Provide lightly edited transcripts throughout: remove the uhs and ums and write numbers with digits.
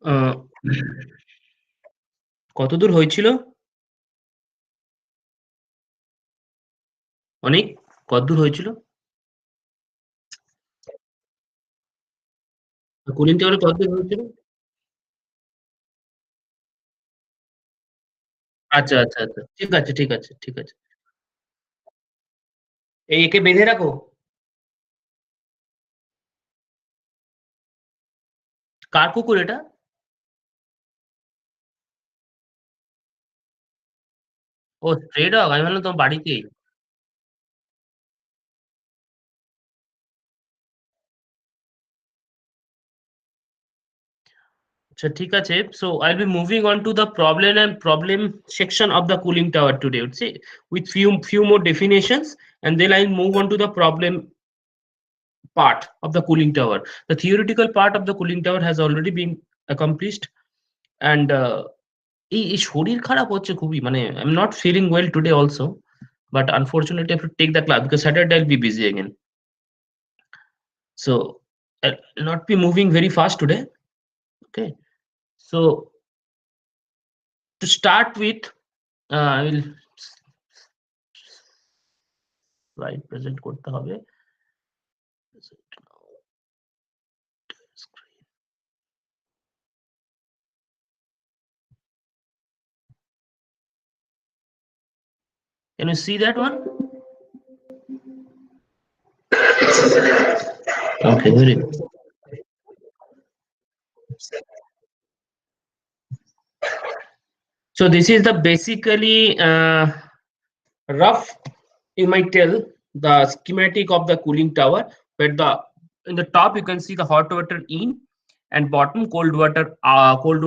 আহ, কতদূর হয়েছিল? অনেক? কতদূর হয়েছিল? কুলিং টাওয়ারে কতদূর হয়েছিল? আচ্ছা আচ্ছা আচ্ছা, ঠিক আছে ঠিক আছে ঠিক আছে। এই একে বেঁধে রাখো। কার কুকুর এটা? ও স্ট্রে ডগ, আমি ভাবলাম তোমার বাড়িতেই। আচ্ছা ঠিক আছে। So I'll be moving on to the problem section of the cooling tower today, would say, with few more definitions, and then I'll move on to the problem part of the cooling tower. The theoretical part of the cooling tower has already been accomplished, and এই শরীর খারাপ হচ্ছে খুবই, মানে I'm not feeling well today also, but unfortunately I have to take the class because Saturday I'll be busy again. So I'll not be moving very fast today. Okay. So to start with, I will slide present করতে হবে। Can you see that one? Okay, very good. So this is the basically rough, you might tell, the schematic of the cooling tower, where the in the top you can see the hot water in, and bottom cold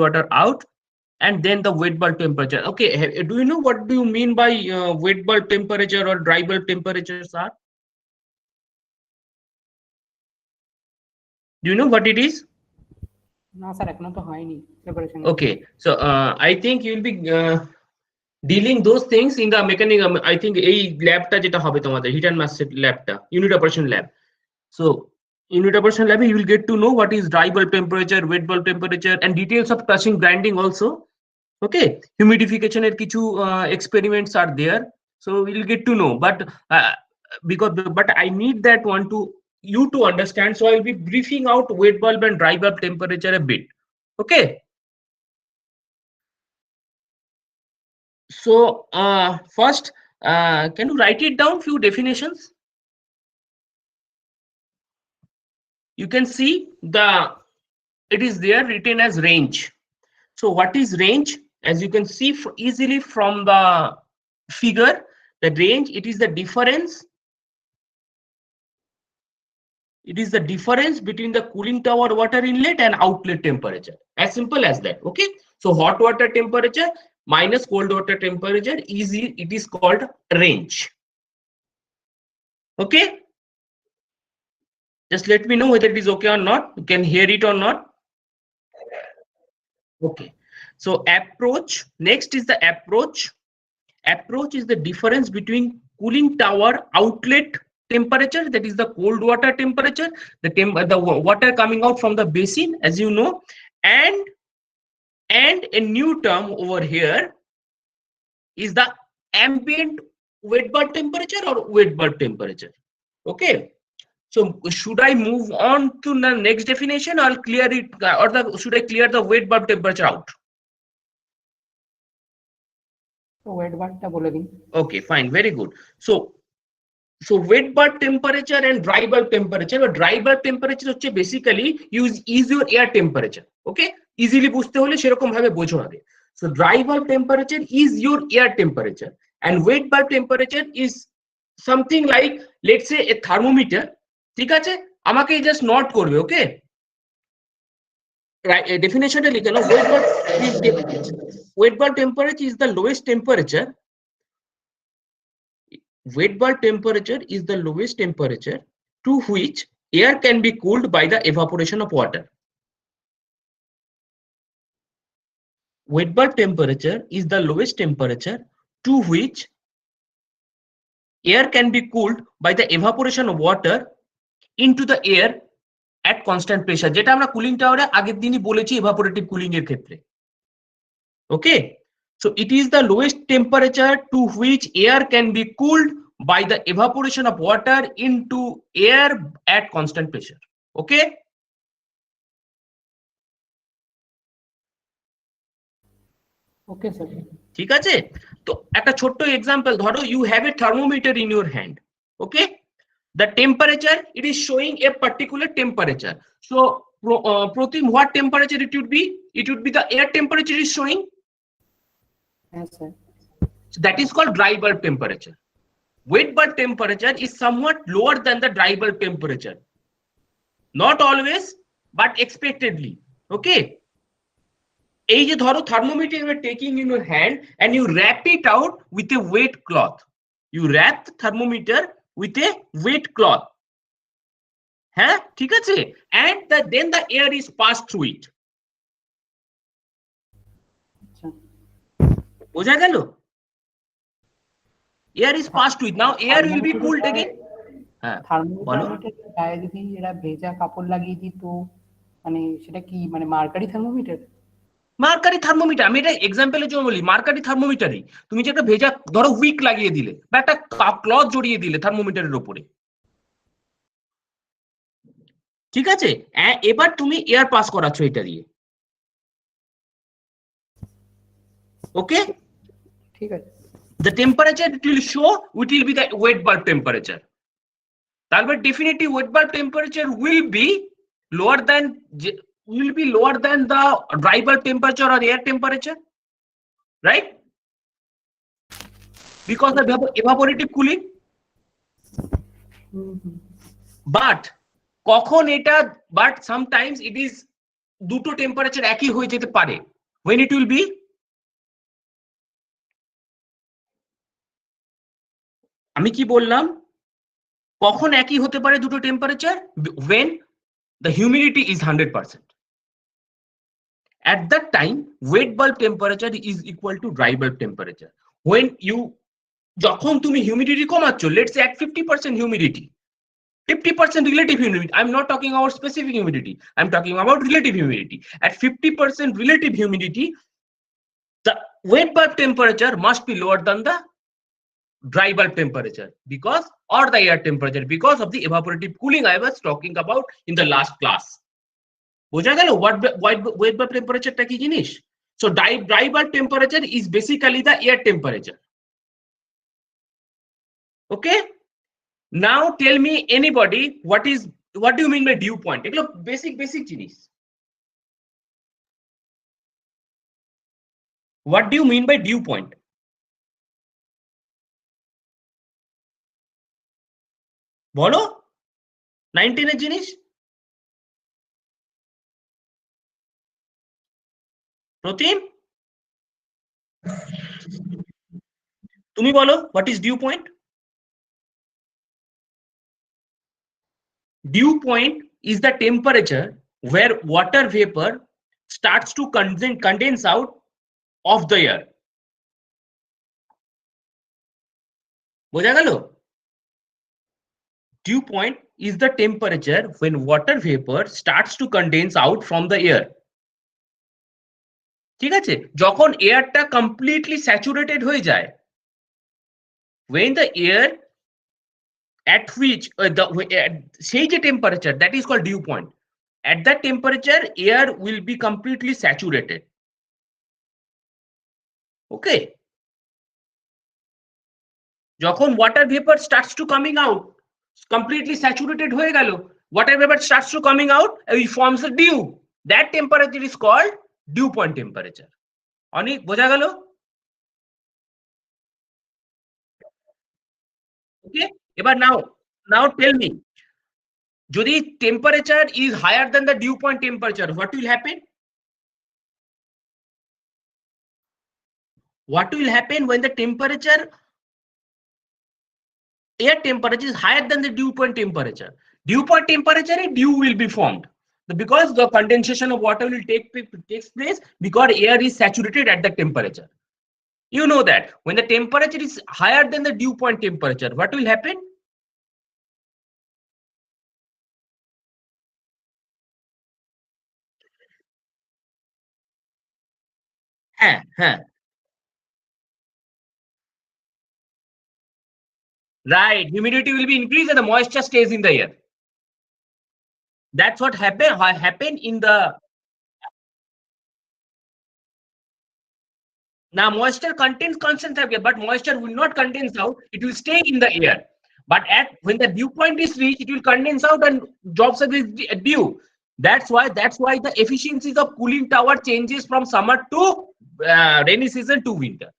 water out, and then the wet bulb temperature. Okay, do you know what do you mean by wet bulb temperature or dry bulb temperatures are? Do you know what it is? না sir এখনো তো হয়নি preparation. Okay, so I think you'll be dealing those things in the mechanism. I think এই ল্যাবটা যেটা হবে তোমাদের heat and mass ল্যাবটা, unit operation lab. So unit operation lab you will get to know what is dry bulb temperature, wet bulb temperature, and details of crushing grinding also. Okay, humidification এর কিছু experiments are there, so we will get to know, uh, but I need that one to you to understand, so I will be briefing out wet bulb and dry bulb temperature a bit. Okay. So first, can you write it down few definitions? You can see it is there written as range. So what is range? As you can see easily from the figure, the range, it is the difference between the cooling tower water inlet and outlet temperature, as simple as that. Okay, so hot water temperature minus cold water temperature it is called range. Okay, just let me know whether it is okay or not, you can hear it or not. Okay, so approach, next is the approach. Approach is the difference between cooling tower outlet temperature, that is the cold water temperature, the water coming out from the basin, as you know, and a new term over here is the ambient wet bulb temperature or wet bulb temperature. Okay, so should I move on to the next definition, or clear it, or should I clear the wet bulb temperature out? তো wait বারটা বলে দিন। Okay, fine, very good. So wet bulb temperature and dry bulb temperature, or dry bulb temperature হচ্ছে basically is your air temperature. Okay, easily বুঝতে হলে সেরকম ভাবে বোঝো আগে। So dry bulb temperature is your air temperature, and wet bulb temperature is something like, let's say, a thermometer. ঠিক আছে, আমাকে জাস্ট নোট করবে। ওকে, ডেফিনেশনটা লিখে নাও। wet bulb temperature is the lowest temperature. Wet bulb temperature is the lowest temperature to which air can be cooled by the evaporation of water. Wet bulb temperature is the lowest temperature to which air can be cooled by the evaporation of water into the air at constant pressure, যেটা আমরা cooling টাওয়ারে আগের দিনই বলেছি evaporative cooling এর ক্ষেত্রে। Okay, so it is the lowest temperature to which air can be cooled by the evaporation of water into air at constant pressure. Okay, okay sir. ঠিক আছে। তো একটা ছোট্ট এক্সাম্পল ধরো, you have a thermometer in your hand. Okay, the temperature, it is showing a particular temperature. So Pratim, what temperature it would be? It would be the air temperature is showing. হ্যাঁ sir. So that is called dry bulb temperature. Wet bulb temperature is somewhat lower than the dry bulb temperature. Not always, but expectedly. Okay. এই যে ধরো thermometer you are taking in your hand and you wrap it out with a wet cloth. You wrap the thermometer with a wet cloth. হ্যাঁ, ঠিক আছে, and then the air is passed through it. আচ্ছা। বোঝা গেল? Air is passed through it. Now air will be cooled again. হ্যাঁ, বলো। থার্মোমিটারের গায়ে যদি এরা ভেজা কাপড় লাগিয়ে দিত, মানে সেটা কি মানে মার্কারি থার্মোমিটার? মার্কারি থার্মোমিটার, আমি এটা এক্সাম্পলের জন্য বলি, মার্কারি থার্মোমিটারই তুমি যে একটা ভেজা ধরো উইক লাগিয়ে দিলে বা একটা ক্লথ জড়িয়ে দিলে থার্মোমিটারের উপরে, ঠিক আছে, এবার তুমি এয়ার পাস করাচ্ছ এটা দিয়ে। ওকে, ঠিক আছে। the temperature it will show, it will be the wet bulb temperature. তারপর definitely wet bulb temperature will be lower than the dry bulb temperature or air temperature, right? Because of evaporative cooling. But কখন এটা, but sometimes it is দুটো temperature একই হয়ে যেতে পারে। when it will be, আমি কি বললাম, কখন একই হতে পারে দুটো temperature? when the humidity is 100%. At that time wet bulb temperature is equal to dry bulb temperature. When you, যখন তুমি humidity কমাচ্ছ, let's say at 50% humidity, 50% relative humidity, I'm not talking about specific humidity, I'm talking about relative humidity. At 50% relative humidity, the wet bulb temperature must be lower than the dry bulb temperature, because, or the air temperature, because of the evaporative cooling I was talking about in the last class. বোঝা গেল wet bulb temperature টা কি জিনিস? So dry bulb temperature is basically the air temperature. Okay, now tell me anybody, what do you mean by dew point? এগুলো basic জিনিস। What do you mean by dew point? বলো, 19 এর জিনিস। প্রতিম, তুমি বলো, what is dew point? Dew point is the temperature where water vapor starts to condense out of the air. বোঝা গেল? Dew point is the temperature when water vapor starts to condense out from the air. ঠিক আছে, যখন এয়ারটা completely saturated হয়ে যায়, when the air at which সেই যে temperature, that is called dew point. At that temperature air will be completely saturated. Okay, যখন water vapor starts to coming out, completely saturated হয়ে গেল, water vapor starts to coming out, it forms a dew. That temperature is called dew point temperature. অনেক বোঝা গেল? Okay, এবার now tell me, যদি temperature is higher than the dew point temperature, what will happen? What will happen when the temperature, air temperature is higher than the dew point temperature? Dew point temperature, dew will be formed because the condensation of water will takes place because air is saturated at that temperature. You know that when the temperature is higher than the dew point temperature, what will happen? হ্যাঁ right, humidity will be increased and the moisture stays in the air. That's what happen in the now moisture contains constant air, but moisture will not condense out, it will stay in the air. But at when the dew point is reached, it will condense out and drops of dew. That's why the efficiencies of cooling tower changes from summer to rainy season to winter.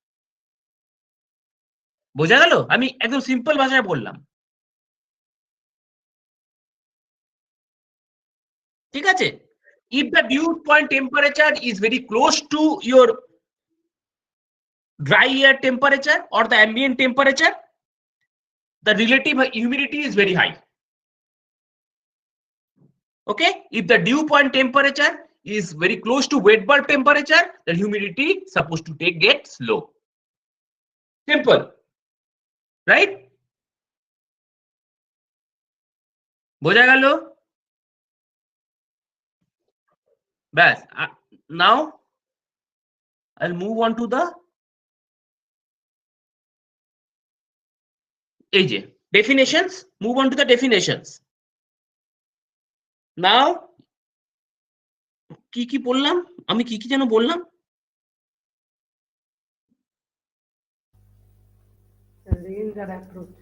বোঝা গেল? আমি একদম simple ভাষায় বললাম। ঠিক আছে? If the dew point temperature is very close to your dry air temperature or the ambient temperature, the relative humidity is very high. Okay, if the dew point temperature is very close to wet bulb temperature, the humidity supposed to gets low. Simple, right? বোঝা গেল? ব্যাস, now I'll move on to the এই যে definitions. Move on to the definitions. Now কি বললাম আমি, কি যেন বললাম? Range and approach.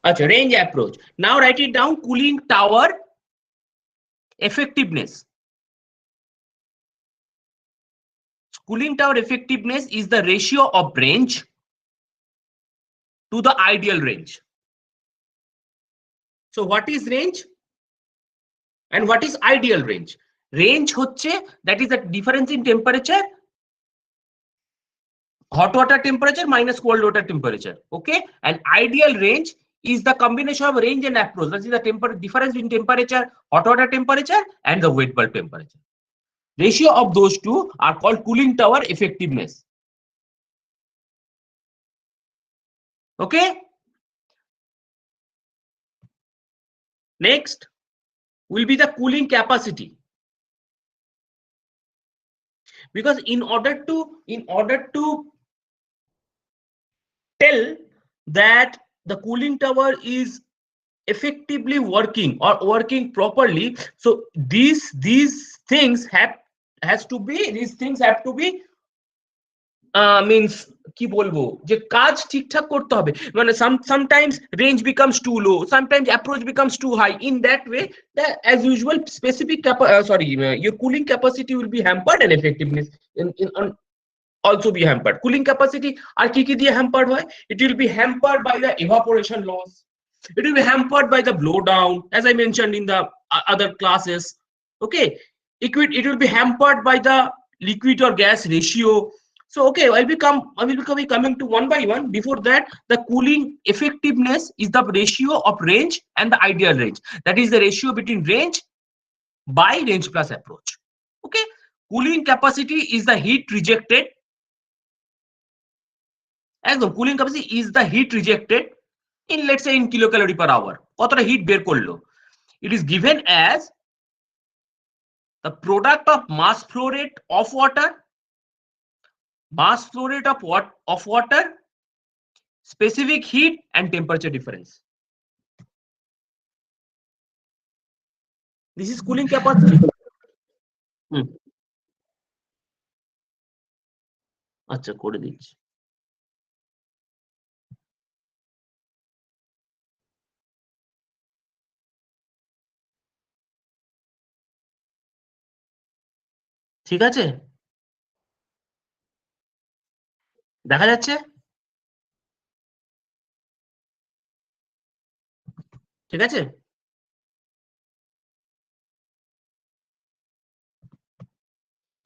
আচ্ছা, range approach. Now write it down. Cooling tower effectiveness. Cooling tower effectiveness is the ratio of range to the ideal range. So what is range and what is ideal range? Range হচ্ছে that is the difference in temperature, hot water temperature minus cold water temperature. Okay, and ideal range is the combination of range and approach. That is the difference in temperature, hot water temperature and the wet bulb temperature. Ratio of those two are called cooling tower effectiveness. Okay, next will be the cooling capacity. Because in order to tell that the cooling tower is effectively working or working properly, so these things have to be means কি বলবো যে কাজ ঠিকঠাক করতে হবে, মানে sometimes range becomes too low, sometimes approach becomes too high. In that way, as usual, specific your cooling capacity will be hampered and effectiveness also be hampered. Cooling capacity আর কি দিয়ে hampered হয়? It will be hampered by the evaporation loss, it will be hampered by the blow down, as I mentioned in the other classes. Okay, it will be hampered by the liquid or gas ratio. So okay, I will be coming to one by one. Before that, the cooling effectiveness is the ratio of range and the ideal range. That is the ratio between range by range plus approach. Okay, cooling capacity is the heat rejected. একদম cooling capacity is the heat rejected in, let's say, in kilocalorie per hour. কতটা hit বের করলো? It is given as the product of mass flow rate of water, of water, specific heat and temperature difference. This is cooling capacity. আচ্ছা, করে দিচ্ছি। ঠিক আছে, দেখা যাচ্ছে? ঠিক আছে,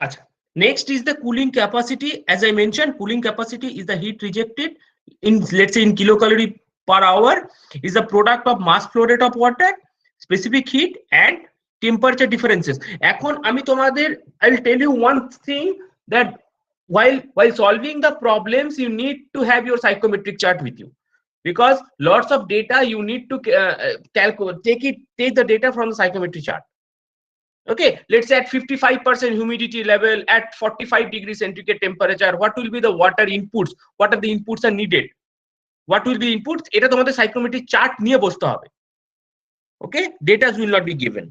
আচ্ছা। Next is the cooling capacity. As I mentioned, cooling capacity is the heat rejected in, let's say, in kilocalorie per hour, is the product of mass flow rate of water, specific heat and temperature differences. এখন আমি তোমাদের, I'll tell you one thing, that while solving the problems, you need to have your psychometric chart with you, because lots of data you need to calculate, take the data from the psychometric chart. Okay, let's say at 55% humidity level, at 45 degrees centigrade temperature, what will be the water inputs? What are the inputs are needed? What will be inputs? এটা তোমাদের সাইক্রোমেট্রিক chart নিয়ে বসতে হবে। Okay, data will not be given.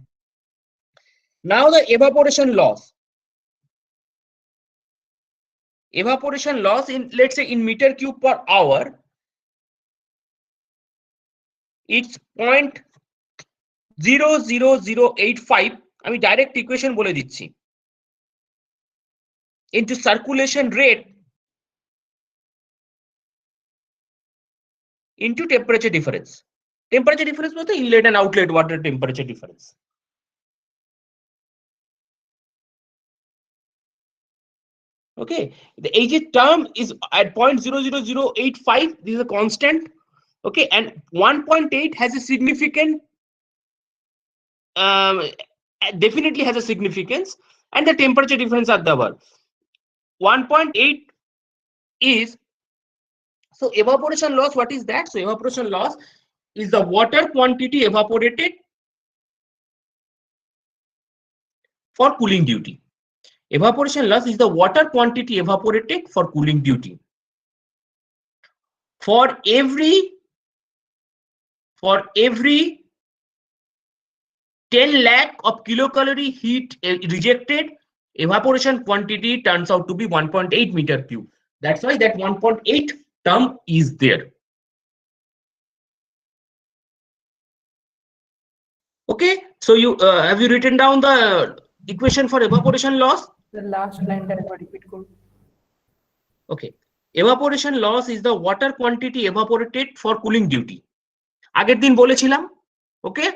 Now the evaporation loss. Evaporation loss in, let's say, in meter cube per hour, it's 0.00085. আমি direct equation বলে দিচ্ছি, into circulation rate into temperature difference. Temperature difference বলতে inlet and outlet water temperature difference. Okay, the AG term is at 0.00085. This is a constant. Okay, and 1.8 has a significant, definitely has a significance, and the temperature difference are double. 1.8 is, so evaporation loss, what is that? So evaporation loss is the water quantity evaporated for cooling duty. Evaporation loss is the water quantity evaporated for cooling duty. For every 10 lakh of kilocalorie heat rejected, evaporation quantity turns out to be 1.8 meter cube. That's why that 1.8 term is there. Okay, so you have you written down the equation for evaporation loss? The last line that I repeat করুন। Okay, evaporation loss is the water quantity evaporated for cooling duty. আগের দিন বলেছিলাম, okay,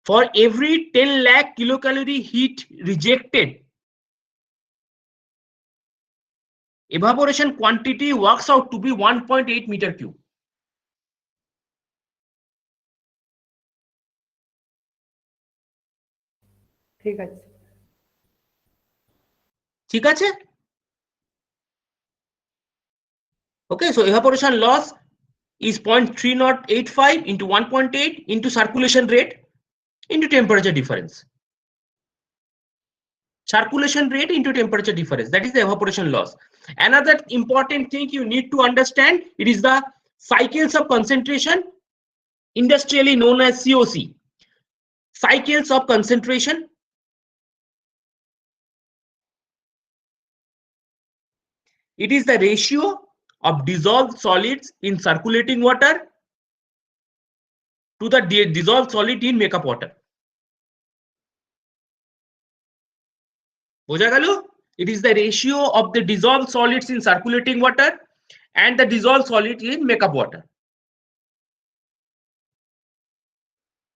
for every 10 lakh kilocalorie heat rejected, evaporation quantity works out to be 1.8 meter cube. ঠিক আছে। ঠিক আছে? Okay, so evaporation loss is 0.3085 into 1.8 into circulation rate into temperature difference. Circulation rate into temperature difference, that is the evaporation loss. Another important thing you need to understand, it is the cycles of concentration, industrially known as COC. Cycles of concentration. It is the ratio of dissolved solids in circulating water to the dissolved solid in makeup water. বোঝা গেল? It is the ratio of the dissolved solids in circulating water and the dissolved solid in makeup water.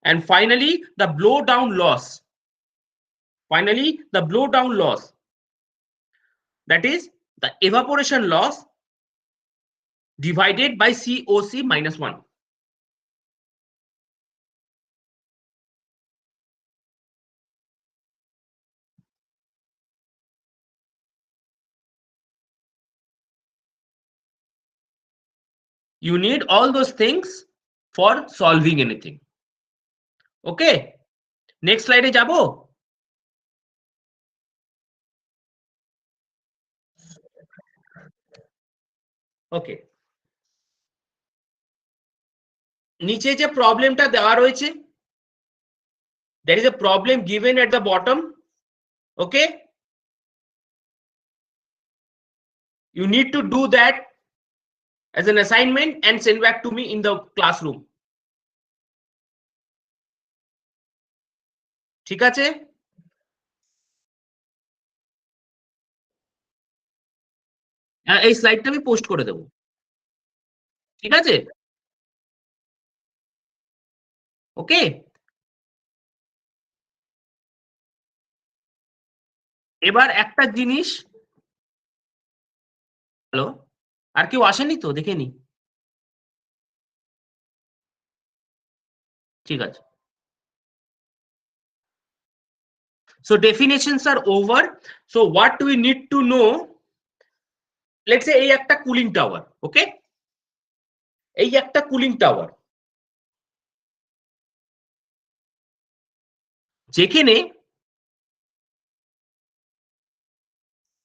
And finally, the blow down loss. Finally, the blow down loss. That is the evaporation loss divided by COC minus 1. You need all those things for solving anything. Okay, next slide e jabo. Okay, নিচে যে প্রবলেমটা দেওয়া রয়েছে, there is a problem given at the bottom. Okay, you need to do that as an assignment and send back to me in the classroom. ঠিক আছে? এই স্লাইডটা আমি post করে দেব। ঠিক আছে? ওকে, এবার একটা জিনিস, হ্যালো, আর কেউ আসেনি তো? দেখে নি। ঠিক আছে। So definitions are over. So what we need to know, let's say এই একটা কুলিং টাওয়ার, ওকে, এই একটা কুলিং টাওয়ার। যেখানে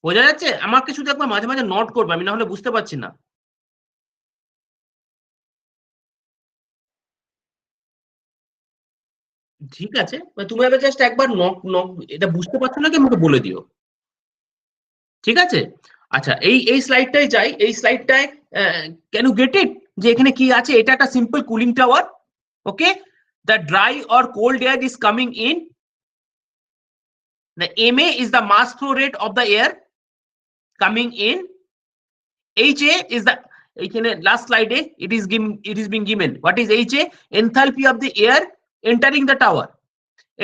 বোঝা যাচ্ছে, আমাকে শুধু একবার মাঝে মাঝে নোট করবে, আমি না হলে বুঝতে পারছি না। ঠিক আছে, তুমি এবার জাস্ট একবার নক নক, এটা বুঝতে পারছো নাকি আমাকে বলে দিও, ঠিক আছে? আচ্ছা, এই স্লাইডটাই যাই, এই স্লাইডটায় ক্যান ইউ গেট ইট, যে এখানে কি আছে? এটা একটা simple cooling tower. Okay, the dry or cold air is coming in, the ma is the mass flow rate of the air coming in, ha is the, এখানে last slide it is being given, what is ha? Enthalpy of the air entering the tower,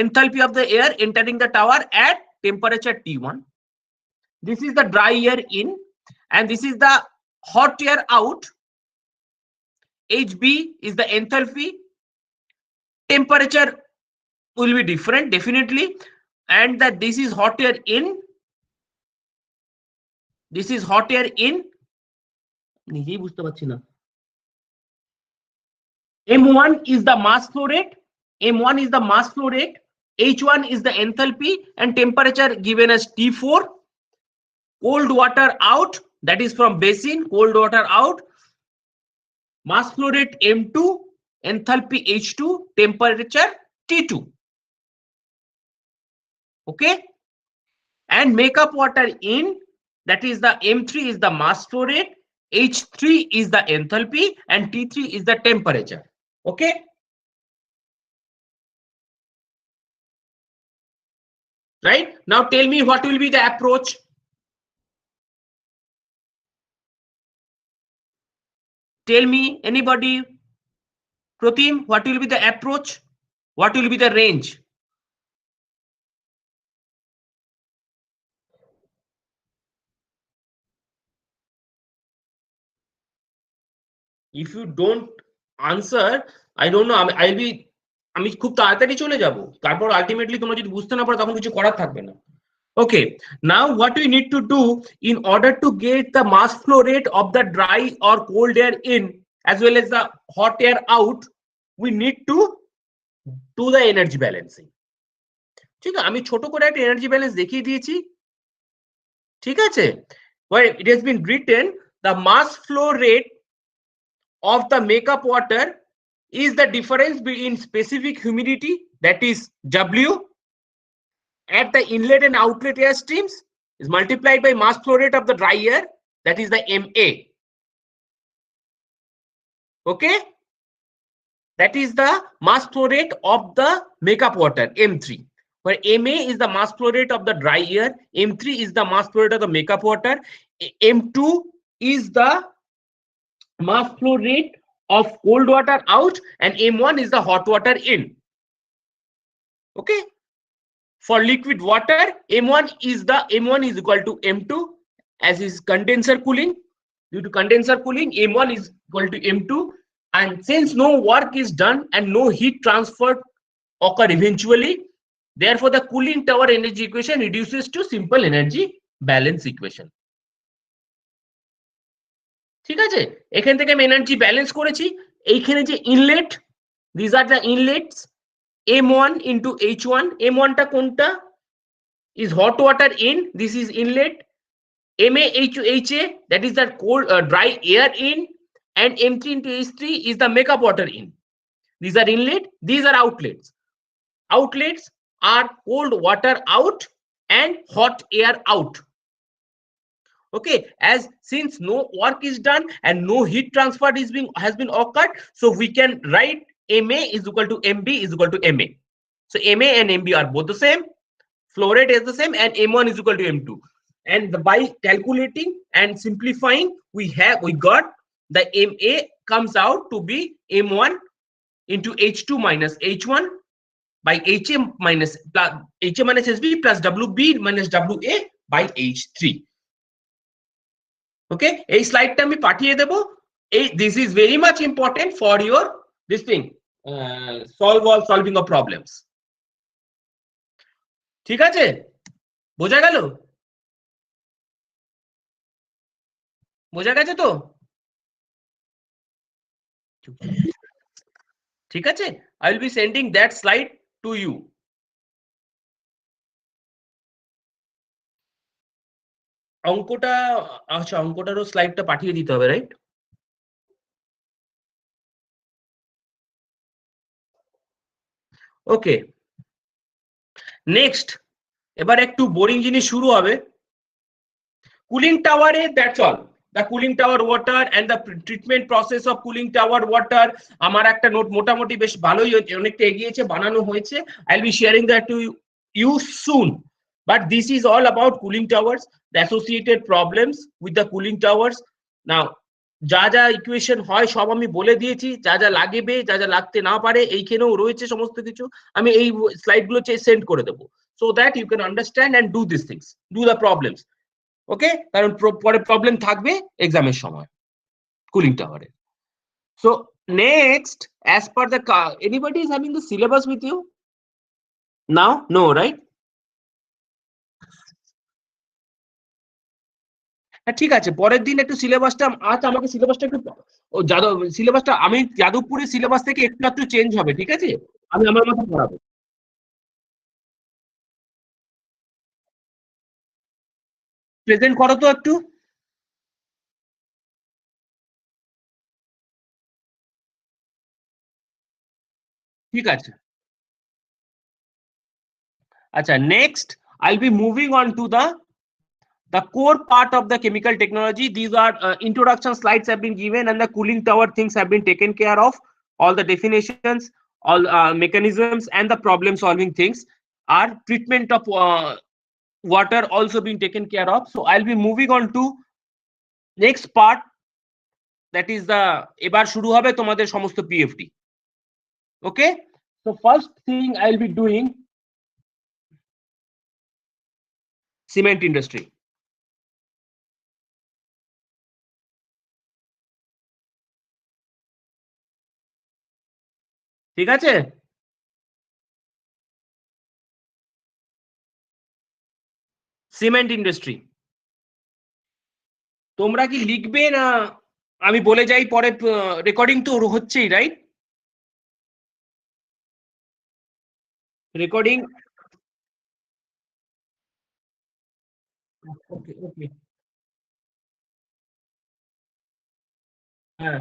enthalpy of the air entering the tower at temperature T1. This is the dry air in, and this is the hot air out. Hb is the enthalpy. Temperature will be different definitely, and that this is hot air in, this is hot air in, নিজেই বুঝতে পারছি না। m1 is the mass flow rate, m1 is the mass flow rate, h1 is the enthalpy, and temperature given as T4. Cold water out, that is from basin, cold water out, mass flow rate m2, enthalpy h2, temperature T2. Okay, and makeup water in, that is the m3 is the mass flow rate, h3 is the enthalpy, and T3 is the temperature. Okay, right? Now tell me what will be the approach. Tell me, anybody? Pratim, what will be the approach? What will be the range? If you don't answer, I don't know, I'll be, আমি খুব তাড়াতাড়ি চলে যাব, তারপর ultimately তোমরা যদি বুঝতে না পারো তখন কিছু করার থাকবে না। Okay, now what we need to do in order to get the mass flow rate of the dry or cold air in as well as the hot air out, we need to do the energy balancing. ঠিক আছে, আমি ছোট করে একটা energy balance দেখিয়ে দিয়েছি, ঠিক আছে? Where it has been written, the mass flow rate of the makeup water is the difference between specific humidity, that is W, at the inlet and outlet air streams, is multiplied by mass flow rate of the dry air, that is the MA. Okay, that is the mass flow rate of the makeup water, M3, where MA is the mass flow rate of the dry air, M3 is the mass flow rate of the makeup water, M2 is the mass flow rate of cold water out, and M1 is the hot water in. Okay, for liquid water, M1 is equal to M2, as is condenser cooling. Due to condenser cooling, M1 is equal to M2, and since no work is done and no heat transfer occur eventually, therefore the cooling tower energy equation reduces to simple energy balance equation. ঠিক আছে, এখান থেকে আমি energy balance করেছি। এইখানে যে inlet, this are the inlets, m1 into h1, m1 টা কোনটা? is hot water in, this is inlet, ma ha, that is the cold dry air in, and m3 into h3 is the makeup water in. These are inlet, these are outlets. Outlets are cold water out and hot air out. Okay, as since no work is done and no heat transfer has been occurred, so we can write ma is equal to mb is equal to ma. So ma and mb are both the same, flow rate is the same, and m1 is equal to m2. And by calculating and simplifying, we got the ma comes out to be m1 into h2 minus h1 by ha minus hb plus wb minus wa by h3. Okay, এই স্লাইডটা আমি পাঠিয়ে দেব। This is very much important for your this thing, solving of problems. ঠিক আছে, বোঝা গেল? বোঝা গেছে তো? ঠিক আছে, I will be sending that slide to you. অঙ্কটা আচ্ছা অঙ্কটারও স্লাইডটা পাঠিয়ে দিতে হবে, রাইট? ওকে, নেক্সট এবার একটু বোরিং জিনিস শুরু হবে। কুলিং টাওয়ারে that's all, the cooling tower water and the treatment process of cooling tower water. আমার একটা নোট মোটামুটি বেশ ভালোই অনেকটা এগিয়েছে, বানানো হয়েছে। I will be sharing that to you soon. But this is all about cooling towers, the associated problems with the cooling towers. Now, যা যা ইকুয়েশন হয় সব আমি বলে দিয়েছি, যা যা লাগবে যা যা লাগতে না পারে এইখানেও রয়েছে সমস্ত কিছু। আমি এই স্লাইডগুলো সেন্ড করে দেবো, so that you can understand and do these things, do the problems. ওকে, কারণ পরে প্রবলেম থাকবে এক্সামের সময় কুলিং টাওয়ারে। So next, as per the anybody is having the syllabus with you now? No, right? হ্যাঁ ঠিক আছে, পরের দিন একটু সিলেবাসটা, আজ আমাকে সিলেবাসটা একটু, ও যাদব সিলেবাসটা আমি যাদবপুরের সিলেবাস থেকে একটু একটু চেঞ্জ হবে, ঠিক আছে? আমি আমার মতো পড়াবো। প্রেজেন্ট করো তো একটু। ঠিক আছে, আচ্ছা next I'll be moving on to the core part of the chemical technology. These are introduction slides have been given and the cooling tower things have been taken care of. All the definitions, all mechanisms and the problem solving things are treatment of water also being taken care of. So I'll be moving on to next part, that is the এবার শুরু হবে তোমাদের সমস্ত PFT. Okay, so first thing I'll be doing cement industry. ঠিক আছে, cement industry. তোমরা কি লিখবে না আমি বলে যাই পরে? রেকর্ডিং তো হচ্ছেই, রাইট? রেকর্ডিং, ওকে ওকে, হ্যাঁ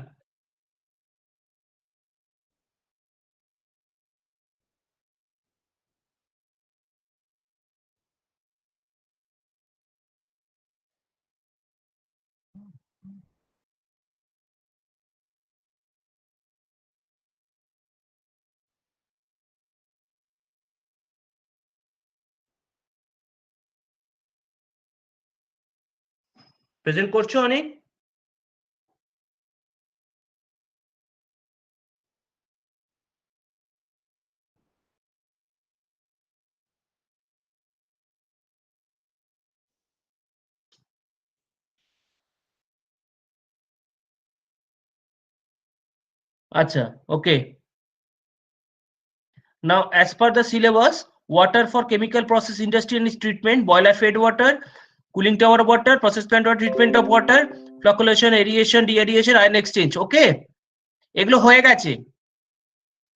প্রেজেন্ট করছো অনেক। আচ্ছা ওকে, now as per the syllabus, water for chemical process industry and its treatment, boiler fed water, cooling tower water, process plant water, treatment of water, flocculation, aeration, de-aeration, ion exchange. Okay, এগুলো হয়ে গেছে,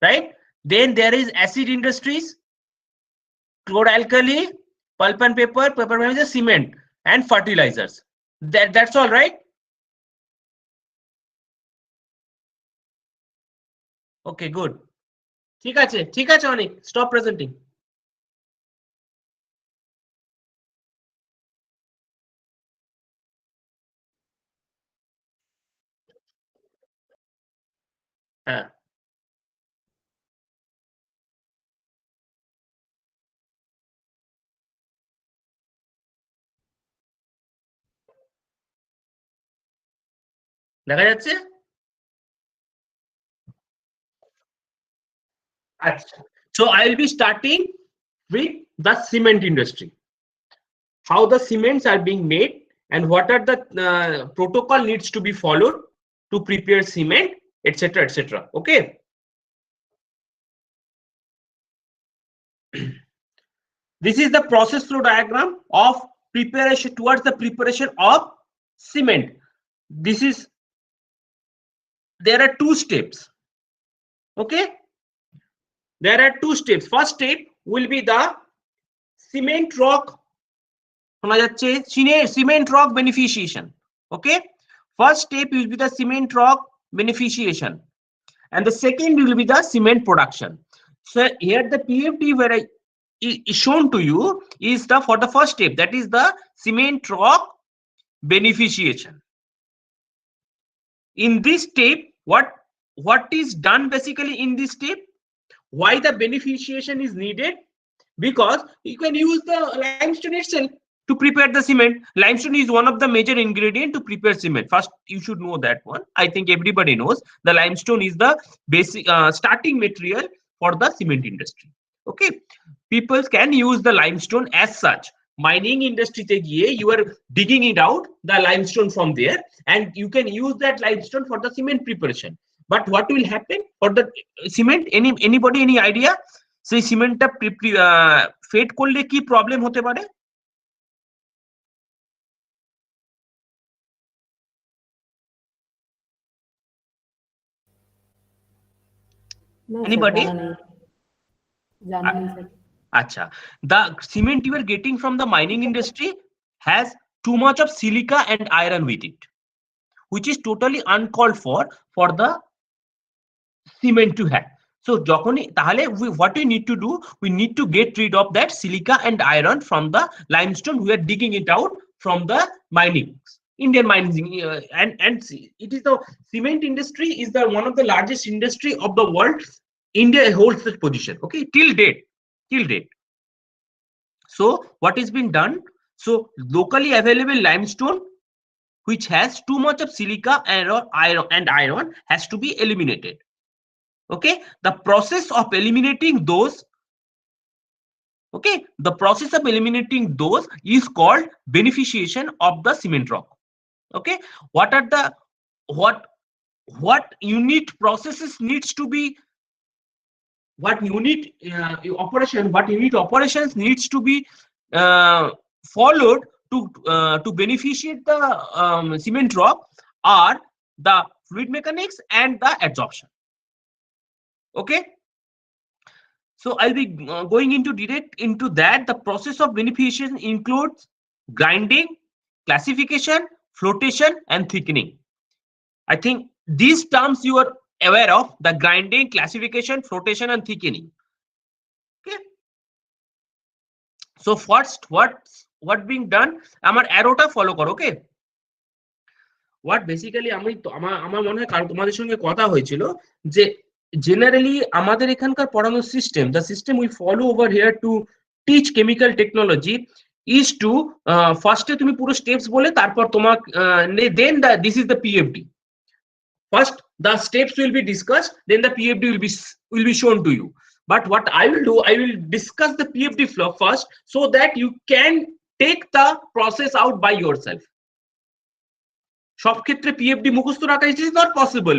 right? Then there is acid industries, chloralkali, pulp and paper, paper management, cement and fertilizers. That's all, right? Okay, good. ঠিক আছে অনেক, stop presenting. হ্যাঁ দেখা যাচ্ছে। আচ্ছা, so I'll be starting with the cement industry, how the cements are being made and what are the protocol needs to be followed to prepare cement, etc etc. Okay, this is the process flow diagram of preparation towards the preparation of cement. This is, there are two steps. Okay, there are two steps. First step will be the cement rock শোনা যাচ্ছে? cement rock beneficiation. Okay, first step will be the cement rock beneficiation and the second will be the cement production. So here the PFD where is shown to you is the for the first step, that is the cement rock beneficiation. In this step, what is done basically in this step? Why the beneficiation is needed? Because you can use the limestone itself to prepare the cement. Limestone is one of the major ingredient to prepare cement. First, you should know that one. I think everybody knows the limestone is the basic starting material for the cement industry. Okay, people can use the limestone as such. Mining industry te giye you are digging it out the limestone from there and you can use that limestone for the cement preparation. But what will happen for the cement? Anybody any idea? সেই সিমেন্টটা fade করলে কি problem হতে পারে? Anybody? Acha, the cement you are getting from the mining industry has too much of silica and iron with it, which is totally uncalled for the cement to have. So যখনই তাহলে what we need to do, we need to get rid of that silica and iron from the limestone. We are digging it out from the mining, Indian mining, and it is the cement industry is the one of the largest industry of the world. India holds this position, okay, till date. So what is being done? So locally available limestone which has too much of silica and iron has to be eliminated. Okay, the process of eliminating those, okay, the process of eliminating those is called beneficiation of the cement rock. Okay, what are the what unit processes needs to be, what unit operations needs to be followed to beneficiate the cement rock are the fluid mechanics and the adsorption. Okay, so I'll be going into direct into that. The process of beneficiation includes grinding, classification, flotation and thickening. I think these terms you are aware of, the grinding, classification, flotation and thickening. Okay, so first what being done, amar arrow ta follow koro. Okay, what basically আমি আমার মনে হয় কারণ তোমাদের সঙ্গে কথা হয়েছিল যে generally আমাদের এখানকার পড়ানোর system, the system we follow over here to teach chemical technology is to first তুমি পুরো স্টেপস বলে তারপর তোমার then this is the PFD. First the steps will be discussed, then the PFD will be shown to you. But what I will do, I will discuss the PFD flow first so that you can take the process out by yourself. সব ক্ষেত্রে পিএফডি মুখস্থ রাখা it is not possible.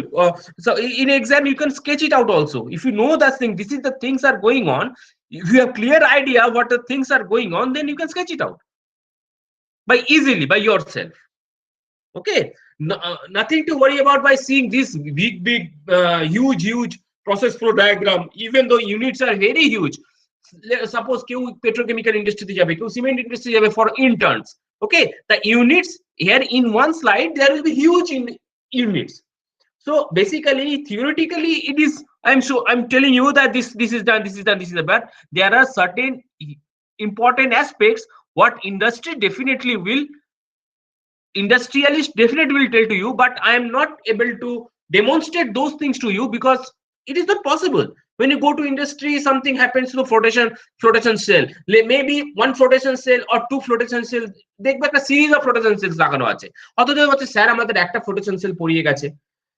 So in exam you can sketch it out also. If you know that thing, this is the things are going on, if you have clear idea what the things are going on, then you can sketch it out by easily by yourself. Okay, nothing to worry about by seeing this big huge process flow diagram, even though units are very huge. Suppose কেউ petrochemical industry যাবে, কেউ cement industry যাবে for interns. Okay, the units here in one slide there will be huge in units. So basically theoretically it is, I'm telling you that this is done, but there are certain important aspects what industrialists definitely will tell to you, but I am not able to demonstrate those things to you because it is not possible. When you go to industry, something happens to the flotation cell, maybe one flotation cell or two flotation cells, দেখবে একটা series of flotation cells লাগানো আছে, অথচ হচ্ছে sir আমাদের একটা flotation cell পড়িয়ে গেছে।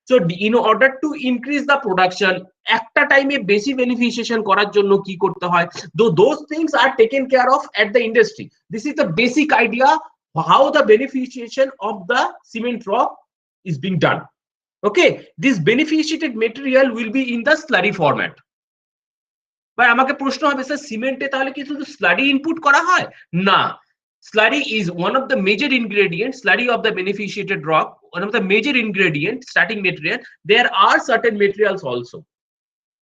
So in order to increase the production, একটা টাইমে বেশি beneficiation করার জন্য কি করতে হয়, though those things are taken care of at the industry. This is the basic idea how the beneficiation of the cement rock is being done. Okay, this beneficiated material will be in the slurry format. But আমাকে প্রশ্ন হবে sir সিমেন্টে তাহলে কি শুধু slurry input করা হয়? না, slurry is one of the major ingredients, slurry of the beneficiated rock, one of the major ingredients, starting material. There are certain materials also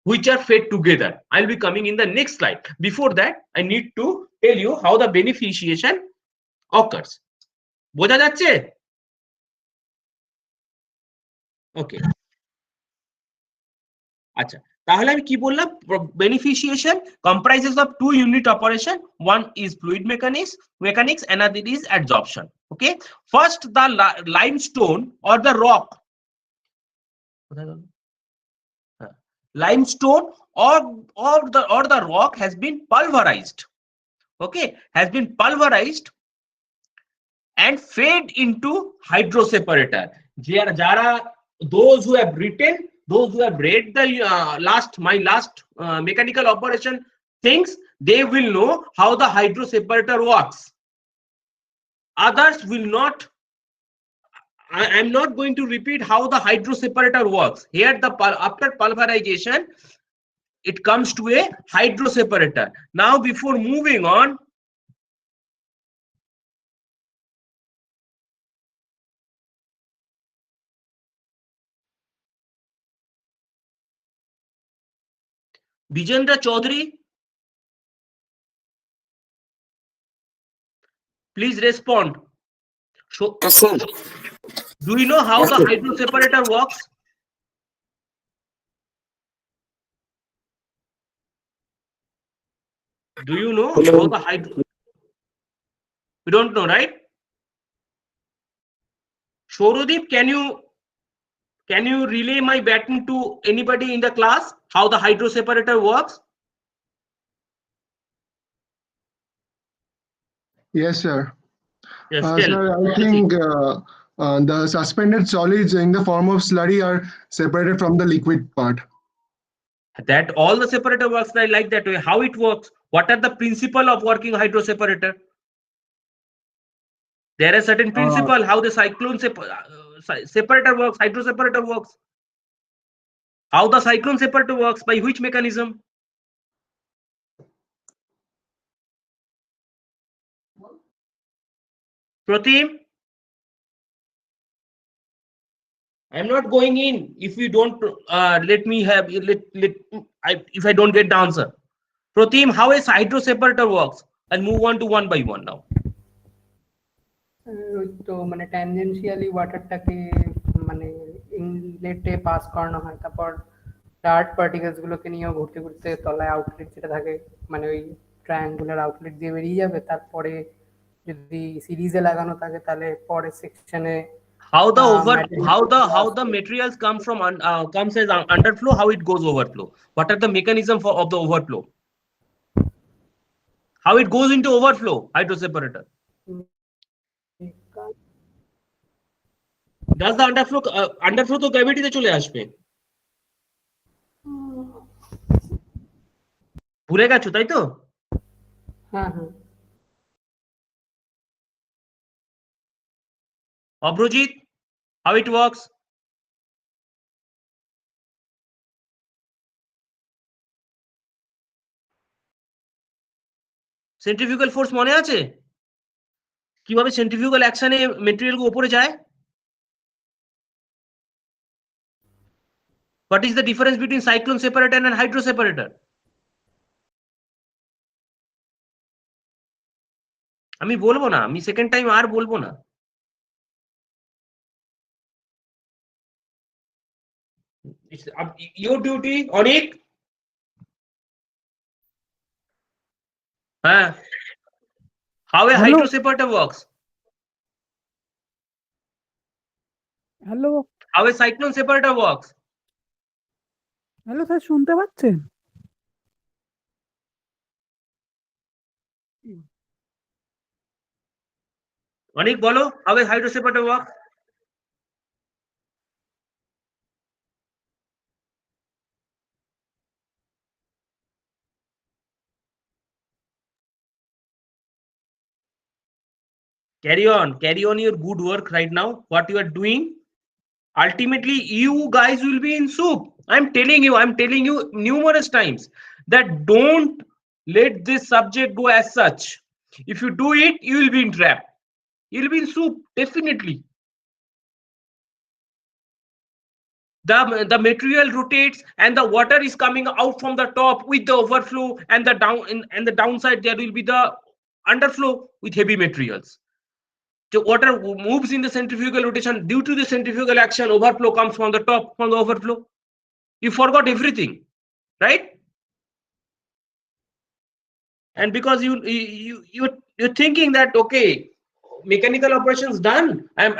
which are fed together. I'll be coming in the next slide. Before that, I need to tell you how the beneficiation occurs. বোঝা যাচ্ছে? ওকে, আচ্ছা, তাহলে আমি কি বললাম? বেনিফিশিয়েশন comprises of two unit operation. One is fluid mechanics, another is adsorption. Okay, first the limestone or the rock, limestone or the rock has been pulverized. Okay, has been pulverized and fed into hydroseparator. Those who have read the my last mechanical operation things, they will know how the hydroseparator works. Others will not. I am not going to repeat how the hydroseparator works. Here, after pulverization, it comes to a hydroseparator. Now, before moving on, Bijendra Chaudhary, please respond. So, Yes, sir. do you know how Yes, the sir. hydroseparator works? Do you know Hello. how the hydro? You don't know, right? Shorodeep, can you relay my baton to anybody in the class how the hydroseparator works? Yes, sir. Yes, tell. Sir, I think the suspended solids in the form of slurry are separated from the liquid part. That all the separator works like that way. How it works? What are the principle of working hydroseparator? There are certain principle how the cyclone separator works, hydroseparator works. How the cyclone separator works, by which mechanism? Pratim, I'm not going in if you don't let me have if I don't get the answer. Pratim, how a hydroseparator works? I'll move on to one by one now. ওই তো মানে ট্যানজেনশিয়ালি ওয়াটারটাকে মানে ইনলেটে pass করানো হয়, তারপর dirt particles গুলোকে নিয়েও ঘুরতে ঘুরতে তলায় আউটলেট যেটা থাকে মানে ওই ট্রায়াঙ্গুলার আউটলেট দিয়ে বেরিয়ে যাবে। তারপরে যদি সিরিজে লাগানো থাকে তাহলে পরের সেকশনে How the materials come from comes as underflow, how it goes overflow? What are the mechanism of the overflow? How it goes into overflow hydroseparator? Does the underflow তো গ্র্যাভিটিতে চলে আসবে? ভুলে গেছো তাই তো? হ্যাঁ হ্যাঁ Abhrojit, how it works? Centrifugal force মনে আছে? কিভাবে সেন্ট্রিফিউগাল অ্যাকশনে মেটেরিয়াল গুলো উপরে যায়? What is the difference between cyclone separator and hydroseparator? আমি বলবো না, আমি সেকেন্ড টাইম আর বলবো না। It's your duty, Onik. How a hydroseparator works? Hello How a cyclone separator works? Hello sir, শুনতে পাচ্ছেন? Onik, বলো, how a hydroseparator works? Carry on your good work right now. What you are doing, ultimately you guys will be in soup. I'm telling you numerous times that don't let this subject go as such. If you do it, you will be in trap. You'll be in soup, definitely. The material rotates and the water is coming out from the top with the overflow, and the downside there will be the underflow with heavy materials. the water moves in the centrifugal rotation. Due to the centrifugal action, overflow comes from the top, from the overflow. You forgot everything, right? And because you're thinking that, okay, mechanical operations done, I'm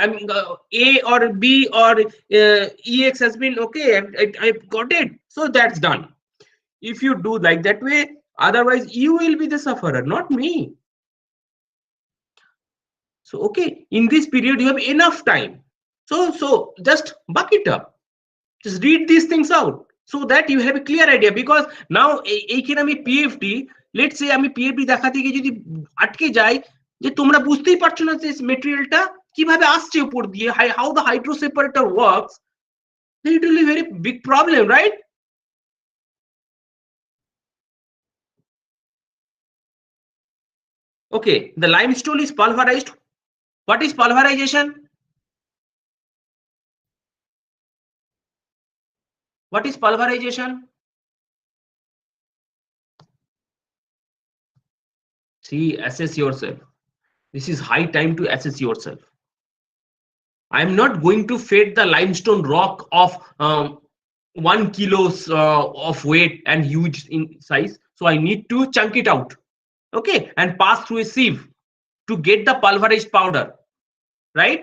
A or B or EX has been okay, I got it, so that's done. If you do like that way, otherwise you will be the sufferer, not me. So okay, in this period you have enough time, so just buck it up, just read these things out so that you have a clear idea. Because now এইখানে আমি PFD, let's say আমি PFD দেখাতে গিয়ে যদি আটকে যাই যে তোমরা বুঝতেই পারছো না যে মেটেরিয়ালটা কিভাবে আসছে উপর দিয়ে, how the hydro separator works, then it will be very big problem, right? Okay, the limestone is pulverized. What is pulverization? What is pulverization? See, assess yourself. This is high time to assess yourself. I am not going to feed the limestone rock of 1 kilos of weight and huge in size, so I need to chunk it out, okay, and pass through a sieve to get the pulverized powder, right?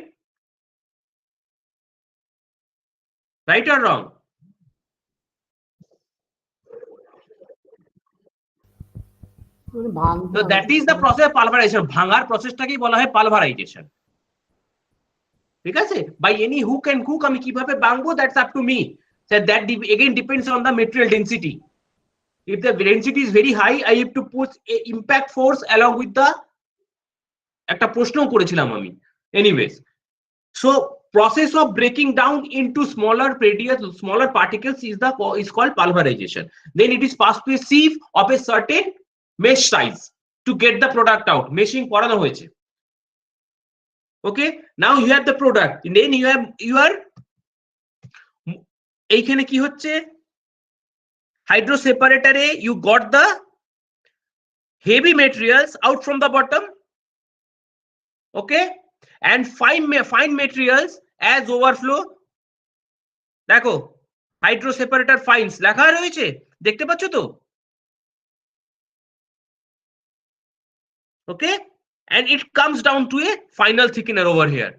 Right or wrong? So that is the process of pulverization. Bhangar process টাকেই বলা হয় pulverization. ঠিক আছে? By any hook and crook আমি কিভাবে ভাঙবো, that's up to me. So that again depends on the material density. If the density is very high, I have to put a impact force along with the একটা প্রশ্ন করেছিলাম আমি. Anyways, so process of breaking down into smaller particles is called pulverization. Then it is passed to a sieve of a certain mesh size to get the product out. Meshing করানো হয়েছে. Okay, now you have the product, and then you have your এইখানে কি হচ্ছে, hydro separator you got the heavy materials out from the bottom, okay, and fine materials as overflow. দেখো hydro separator fines লেখা রয়েছে, দেখতে পাচ্ছ তো? Okay, and it comes down to a final thickener over here.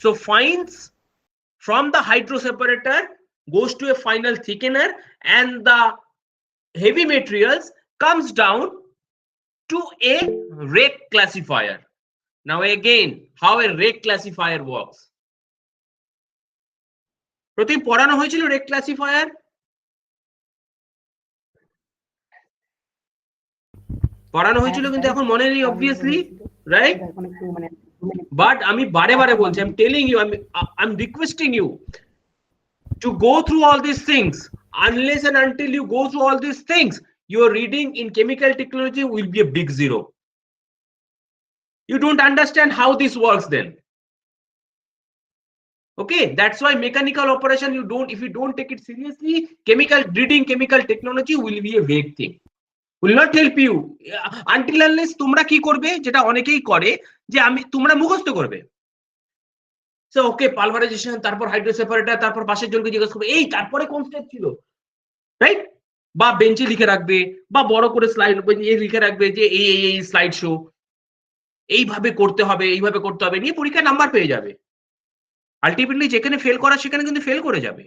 So fines from the hydro separator goes to a final thickener, and the heavy materials comes down to a rake classifier. Now again, how a rake classifier works. প্রথমে পড়ানো হয়েছিল rake classifier? পড়ানো হয়েছিল কিন্তু এখন মনে নেই obviously, right? But আমি বারে বারে বলছি, I'm telling you, I'm requesting you to go through all these things. Unless and until you go through all these things, your reading in chemical technology will be a big zero. You don't understand how this works then. Okay, that's why mechanical operation, if you don't take it seriously, reading chemical technology will be a vague thing. Will not help you until unless তোমরা কি করবে, যেটা অনেকেই করে, যে তোমরা মুখস্থ করবে। So okay, pulverization, তারপর হাইড্রো সেপারেটর, তারপর পাশের জনকে জিজ্ঞেস করবে এই তারপরে কোন স্টেপ ছিল, রাইট? বা বেঞ্চে লিখে রাখবে, বা বড় করে স্লাইড লিখে রাখবে যে এই স্লাইড শো, এইভাবে করতে হবে, এইভাবে করতে হবে, নিয়ে পরীক্ষায় নাম্বার পেয়ে যাবে। আলটিমেটলি যেখানে ফেল করা সেখানে কিন্তু ফেল করে যাবে,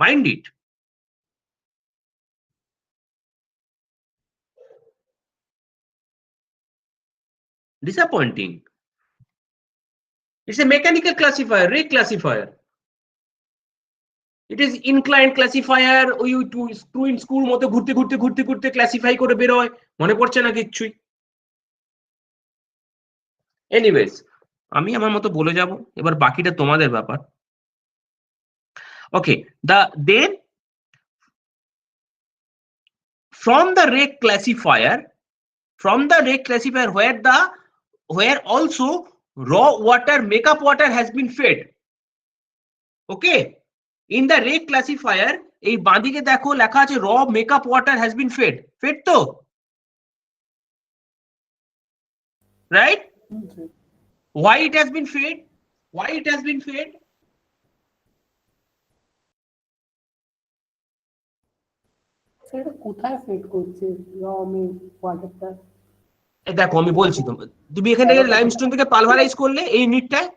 mind it. Disappointing. It's a mechanical classifier, rake classifier. It is inclined classifier. ওই টু ইন স্কুল মতো ঘুরতে ঘুরতে ঘুরতে ঘুরতে ক্লাসিফাই করে বের হয়, মনে পড়ছে না কিচ্ছুই। এনিওয়েজ, আমি আমার মতো বলে যাব, এবার বাকিটা তোমাদের ব্যাপার। ওকে, then from the rake classifier where also raw water, makeup water has been fed. Okay, in the rake classifier এই বাঁদিকে দেখো লেখা আছে raw makeup water has been fed তো, right? Why it has been fed? Why it has been fed? সেটা কোথায় fit করছে র মিল্ক ওয়াটারটা? দেখো আমি বলছি তুমি এখান থেকে লাইমস্টোন থেকে পালভারাইজ করলে এই ইউনিটটায়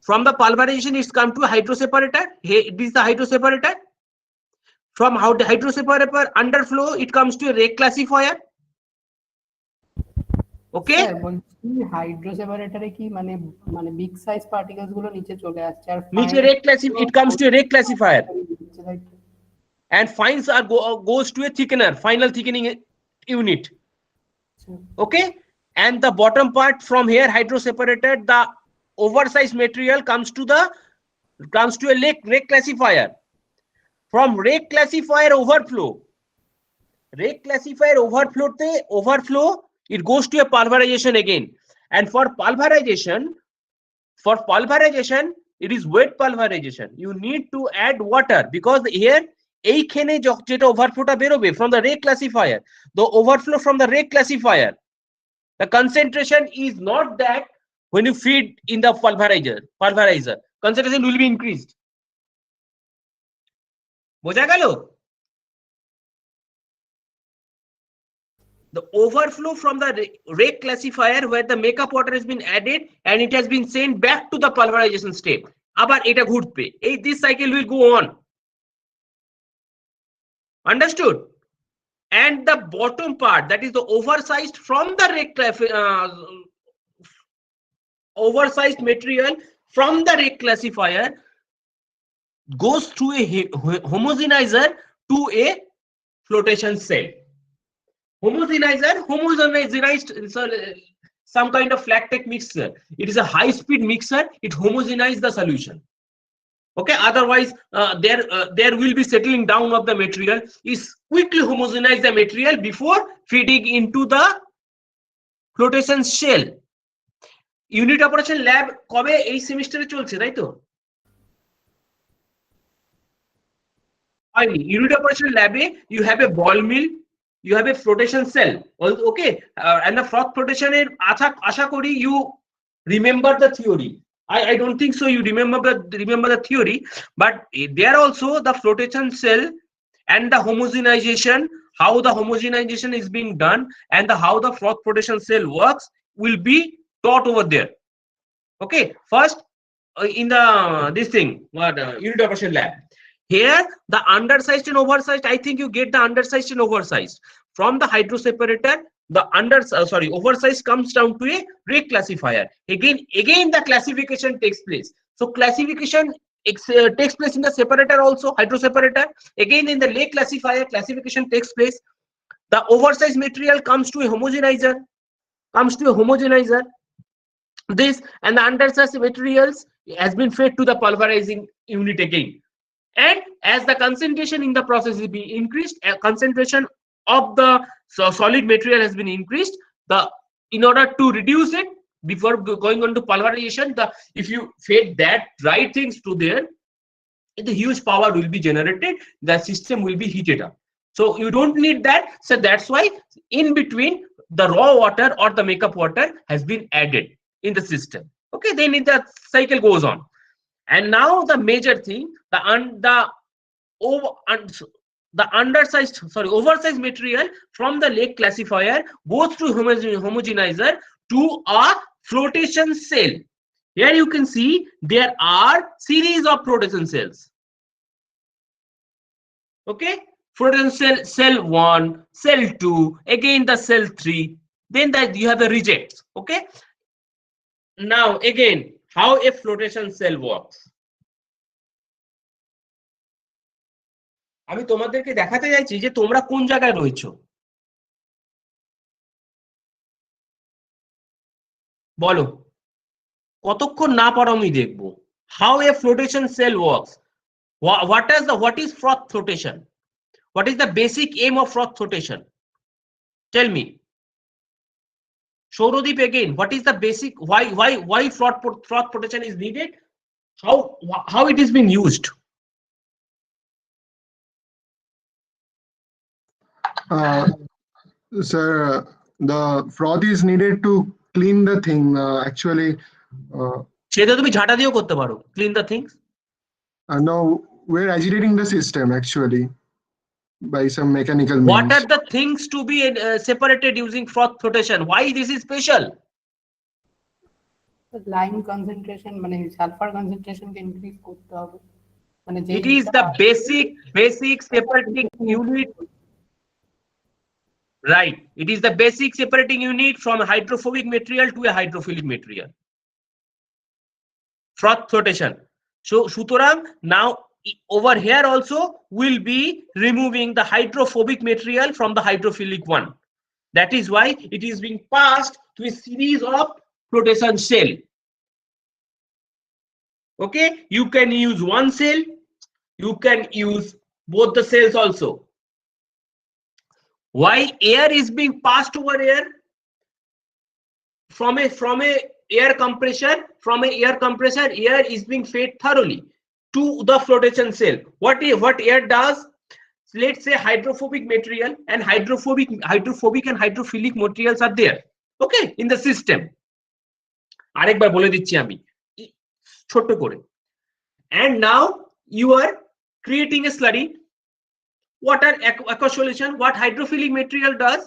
from the pulverization it's come to a hydroseparator. This is the hydroseparator. From hydroseparator underflow it comes to a rate classifier. Okay, sir বলছি হাইড্রোসেপারেটরে কি মানে মানে বিগ সাইজ পার্টিকেলস গুলো নিচে চলে আসছে আর niche rate classifier, it comes to a rate classifier and fines are goes to a thickener, final thickening unit. Okay, and the bottom part from here hydroseparator, the oversized material comes to a rate classifier. From rate classifier overflow it goes to a pulverization again, and for pulverization it is wet pulverization. You need to add water because here এইখানে যেটা ওভারফ্লোটা বেরোবে from the rate classifier, the overflow from the rate classifier, the concentration is not that when you feed in the pulverizer concentration will be increased. বোঝা গেল? The overflow from the rate classifier where the makeup water has been added and it has been sent back to the pulverization step. আবার এটা ঘুরবে, this cycle will go on. Understood? And the bottom part, that is the oversized from the oversized material from the rate classifier goes through a homogenizer to a flotation cell. Homogenized some kind of lactic mixer. It is a high speed mixer. It homogenizes the solution. Okay, otherwise there will be settling down of the material. Is quickly homogenize the material before feeding into the flotation shell. Unit operation lab কবে এই সেমিস্টারে চলছে তাই তো? Unit operation lab you have a ball mill, you have a flotation cell. Okay, and the froth flotation এর আশা করি you remember the theory. I don't think so you remember the theory, but there also the flotation cell and the homogenization, how the homogenization is being done and how the froth flotation cell works will be taught over there. Okay, first in the this thing unit operation lab. Here the undersized and oversized, I think you get the undersized and oversized from the hydroseparator. The oversized comes down to a rate classifier. Again the classification takes place. So classification takes place in the separator also, hydroseparator. Again in the rate classifier, classification takes place. The oversized material comes to a homogenizer, this and the undersized materials has been fed to the pulverizing unit again. And as the concentration in the process is being increased, concentration of the solid material has been increased. In order to reduce it before going on to pulverization, if you feed that right things to there, the huge power will be generated. The system will be heated up. So you don't need that. So that's why in between the raw water or the makeup water has been added in the system. Okay, then the cycle goes on. And now the major thing, oversized material from the lake classifier goes through homogenizer to a flotation cell. Here you can see there are series of flotation cells. Okay, flotation cell 1, cell 2, again the cell 3, then that you have the rejects. Okay, now again how a flotation cell works. আমি তোমাদেরকে দেখাতে চাইছি যে তোমরা কোন জায়গায় রয়েছো, বলো কতক্ষণ না পড়ো আমি দেখবো। How a flotation cell works. What is froth flotation? What is the basic aim of froth flotation? Tell me. Shourodeep again, what is the basic, why froth flotation is needed? How it is being used? Sir, the froth is needed to clean the thing. Actually, সেটা তুমি ঝাঁটা দিয়েও করতে পারো, clean the things. Now we're agitating the system actually by some mechanical What means. are the things to be separated using froth flotation? Why this is special? Lime concentration মানে sulphur কনসেন্ট্রেশনকে increase করতে হবে, মানে It is the basic separating unit. Right. It is the basic separating unit from a hydrophobic material to a hydrophilic material. Froth flotation. So সুতরাং now over here also will be removing the hydrophobic material from the hydrophilic one. That is why it is being passed to a series of flotation cell. Okay, you can use one cell, you can use both the cells also. Why air is being passed over here from a air compressor, air is being fed thoroughly to the flotation cell. What air does, let's say hydrophobic material and hydrophobic and hydrophilic materials are there, okay, in the system. আরেকবার বলে দিচ্ছি আমি ছোট করে। And now you are creating a slurry. What are aqueous solution? What hydrophilic material does?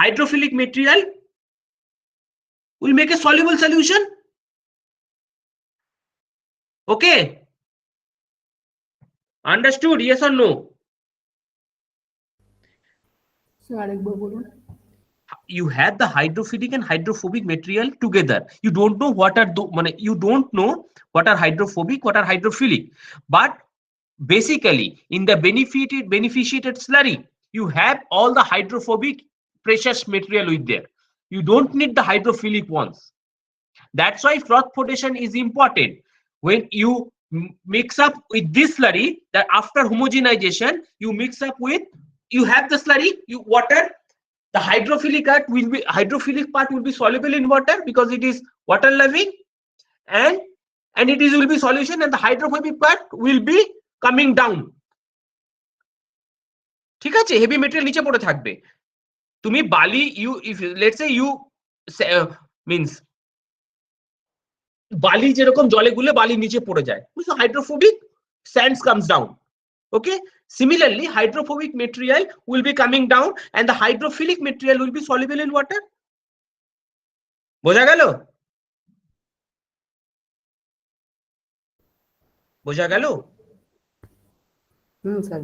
Hydrophilic material will make a soluble solution. Okay, understood? Yes or no? আরেকবার বলুন। You have the hydrophilic and hydrophobic material together. You don't know what are you don't know what are hydrophobic, what are hydrophilic. But basically, in the beneficiated slurry, you have all the hydrophobic precious material with there. You don't need the hydrophilic ones. That's why froth flotation is important. When you mix up with this slurry, that after homogenization, you mix up with, you have the slurry, you water. The hydrophilic part will be soluble in water because it is water loving, and it is will be solution, and the hydrophobic part will be coming down. ঠিক আছে, heavy material নিচে পড়ে থাকবে। তুমি বালি if let's say you means বালি যেরকম জলে গুলে বালি নিচে পড়ে যায়, so hydrophobic sands comes down. Okay, similarly hydrophobic material will be coming down and the hydrophilic material will be soluble in water. বোঝা গেল? বোঝা গেল? Sir.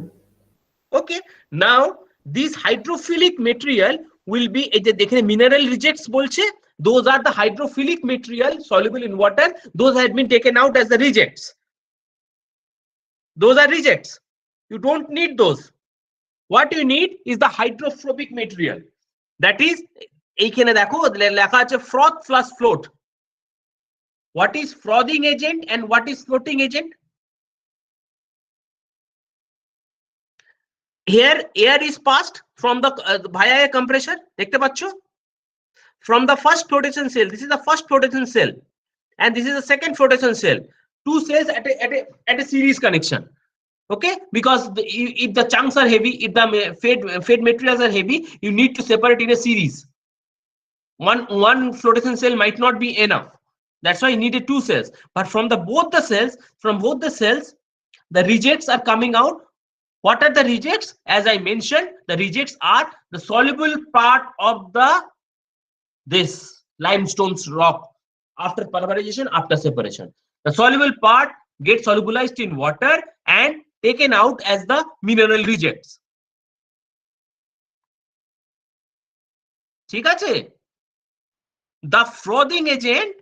Okay, now this hydrophilic material will be এই যে দেখেন mineral rejects বলছে, those are the hydrophilic material soluble in water, those had been taken out as the rejects. Those are rejects. You don't need those. What you need is the hydrophobic material. That is এইখানে দেখো লেখা আছে froth plus float. What is frothing agent and what is floating agent? Here air is passed from the via a compressor, দেখতে পাচ্ছ, from the first flotation cell. This is the first flotation cell and this is the second flotation cell. Two cells at a series connection. Okay, because if the chunks are heavy, if the fed materials are heavy, you need to separate in a series. One flotation cell might not be enough. That's why you needed two cells. But from both the cells, the rejects are coming out. What are the rejects? As I mentioned, the rejects are the soluble part of this limestone's rock after pulverization, after separation. The soluble part gets solubilized in water and taken out as the mineral rejects. ঠিক আছে? The frothing agent,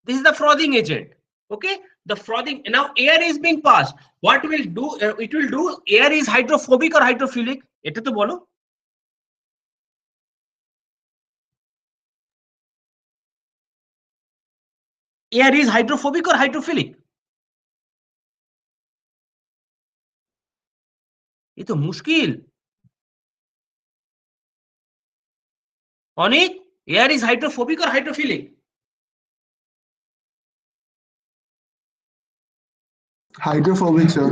this is the frothing agent. Okay, the frothing, now air is being passed. What will do, it will do, air is hydrophobic or hydrophilic? এটা তো বলো। Air is hydrophobic or hydrophilic? ये तो मुश्किल। অনিক, air is hydrophobic or hydrophilic? Hydrophobic, sir.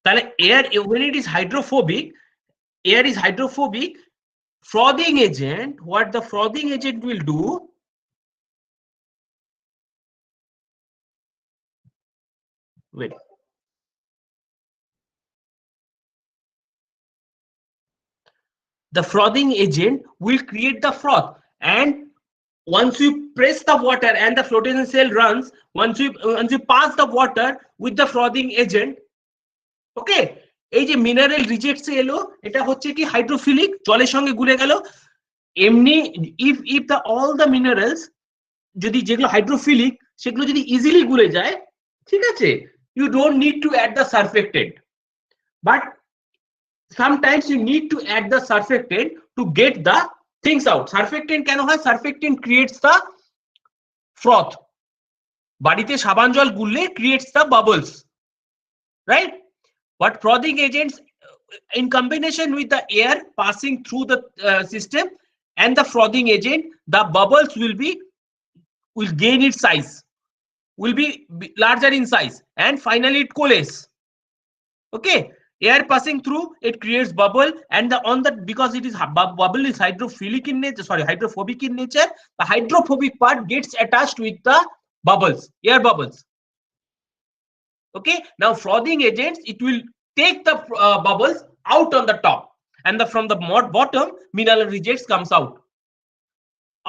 তাহলে air, when it is hydrophobic, air is hydrophobic, frothing agent, what the frothing agent will do, wait. The frothing agent will create the froth, and once you press the water and the flotation cell runs, once you pass the water with the frothing agent, okay, এই যে mineral rejects এলো, এটা হচ্ছে কি hydrophilic, জলের সঙ্গে গুলে গেল। এমনি if the all the minerals যদি যেগুলো হাইড্রোফিলিক সেগুলো যদি ইজিলি গুলে যায়, ঠিক আছে, you don't need to add the surfactant, but sometimes you need to add the surfactant to get the things out. Surfactant কেন হয়? Surfactant creates the froth. বাড়িতে সাবান জল গুললে creates the bubbles, right? But frothing agents, in combination with the air passing through the system and the frothing agent, the bubbles will gain its size, will be larger in size, and finally it coalesce. Okay, air passing through, it creates bubble, and because it is bubble is hydrophilic in nature, sorry, hydrophobic in nature, the hydrophobic part gets attached with the bubbles, air bubbles. Okay, now frothing agents, it will take the bubbles out on the top, and from the bottom mineral rejects comes out.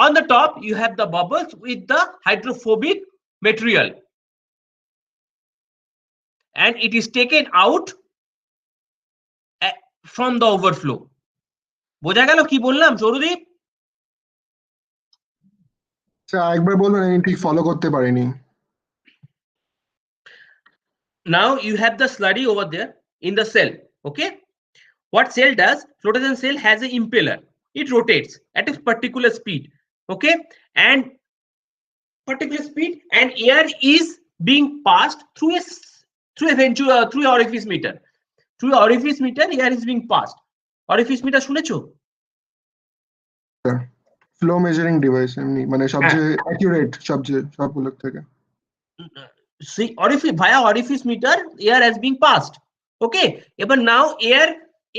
On the top you have the bubbles with the hydrophobic material, and it is taken out from the overflow. বোঝা গেল কি বললাম Sourodip? Sir একবার বলুন, আমি ঠিক follow করতে পারিনি। Now you have the slurry over there in the cell. Okay, what cell does? Flotation cell has an impeller. It rotates at a particular speed. Okay, and particular speed, and air is being passed through through orifice meter. Through orifice meter, air is being passed. Orifice meter শুনেছো? Flow measuring device, এমনি মানে সবচেয়ে accurate সবগুলোর থেকে। See, via orifice meter air has been passed. Okay, but now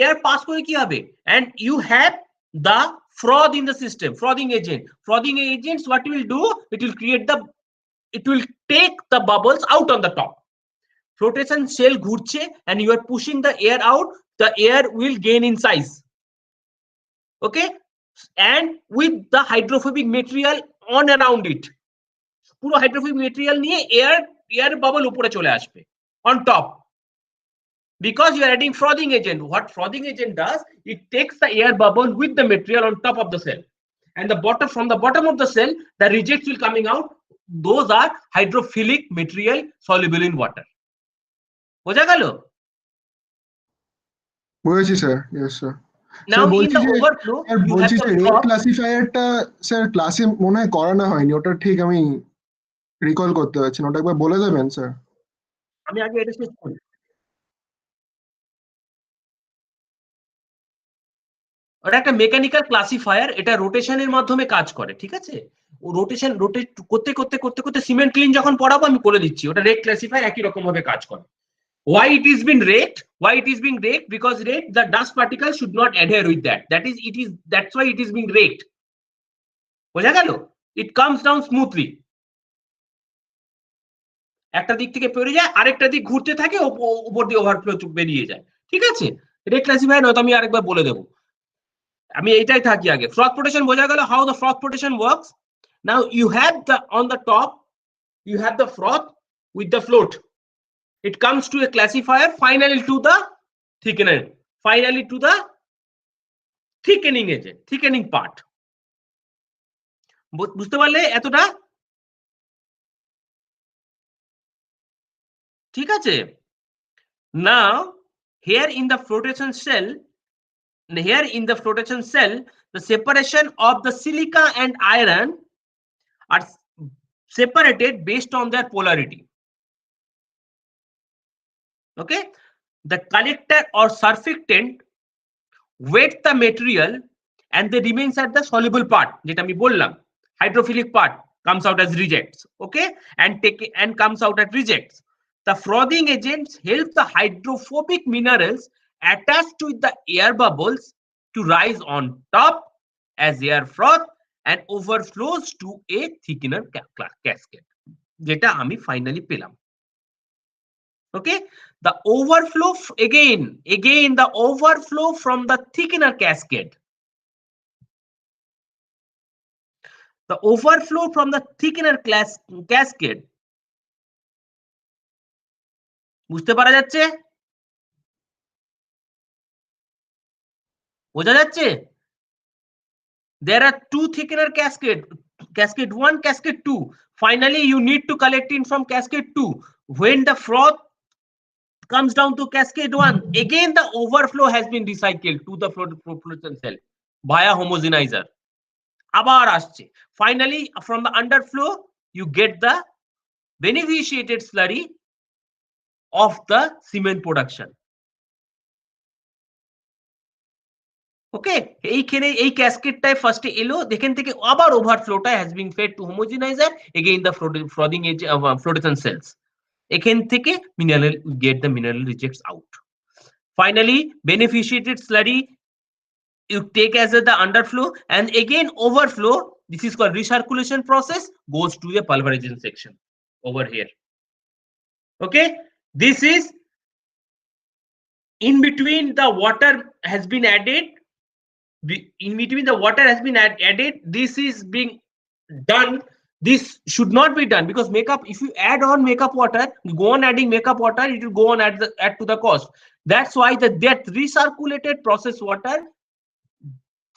air pass করে কি হবে? And you have the froth in the system, frothing agents, what it will do, it will take the bubbles out on the top. Flotation cell ঘুরছে and you are pushing the air out, the air will gain in size. Okay, and with the hydrophobic material on around it, পুরো hydrophobic material নিয়ে air bubble উপরে চলে আসবে on top, because you are adding frothing agent. What frothing agent does, it takes the air bubble with the material on top of the cell, and from the bottom of the cell the rejects will coming out. Those are hydrophilic material soluble in water. বোঝা গেল? বুঝেছি sir, yes sir. Now in the overflow you have the rate froth. ক্লাসিফায়ারটা sir ক্লাসে মনে হয় করানো হয়নি, ওটা ঠিক আমি রিকল করতে পারছি না, ওটা একবার বলে দেবেন স্যার? আমি আগে এটা শেষ করি। ওটা একটা মেকানিক্যাল ক্লাসিফায়ার, এটা রোটেশনের মাধ্যমে কাজ করে, ঠিক আছে? ও রোটেট করতে সিমেন্ট ক্লিন যখন পড়াবো আমি বলে দিচ্ছি, ওটা রেট ক্লাসিফায়ার একই রকম ভাবে কাজ করে। Why it is being raked? Because the dust particles should not adhere with that. That's why it is being raked. বোঝা গেল? It comes down smoothly. একটা দিক থেকে পড়ে যায়, আরেকটা দিক ঘুরতে থাকে, উপর দিয়ে ওভারফ্লো বেরিয়ে যায়, ঠিক আছে? রেট ক্লাসিফায়ার নয়তো আমি আরেকবার বলে দেবো, আমি এইটাই থাকি আগে। ফ্রথ প্রোটেকশন বোঝা গেল, how the froth protection works. Now you have on the top you have the froth with the float. It comes to a classifier, finally to the thickener, thickening agent, thickening part. বুঝতে পারলে এতটা? ঠিক আছে? Now here in the flotation cell, the separation of the silica and iron are separated based on their polarity. Okay, the collector or surfactant weights the material and they remains at the soluble part, যেটা আমি বললাম, hydrophilic part comes out as rejects. Okay, and comes out as rejects. The frothing agents help the hydrophobic minerals attached to the air bubbles to rise on top as air froth and overflows to a thickener cascade, যেটা আমি finally পেলাম। Okay, the overflow again the overflow from the thickener cascade. The overflow from the thickener cascade. বুঝতে পারা যাচ্ছে? বোঝা যাচ্ছে? There are two thickener cascade 1, cascade 2. Finally, you need to collect in from cascade 2. When the froth comes down to cascade 1, again the overflow has been recycled to the fluorescent cell via homogenizer. আবার আসছে। Finally, from the underflow, you get the beneficiated slurry of the cement production. ওকে, এইখানে এই ক্যাসকেডটাই ফার্স্টে এলো, এখান থেকে আবার ওভারফ্লোটা has been fed to homogeniser again the frothing as fluorescent cells. এখান থেকে mineral get the mineral rejects out. Finally beneficiated slurry you take as the underflow and again overflow. This is called recirculation process, goes to the pulverization section over here. Okay, this is in between the water has been added. In between the water has been added, this is being done. This should not be done because makeup, if you add on makeup water, you go on adding makeup water, it will go on add to the cost. That's why that recirculated process water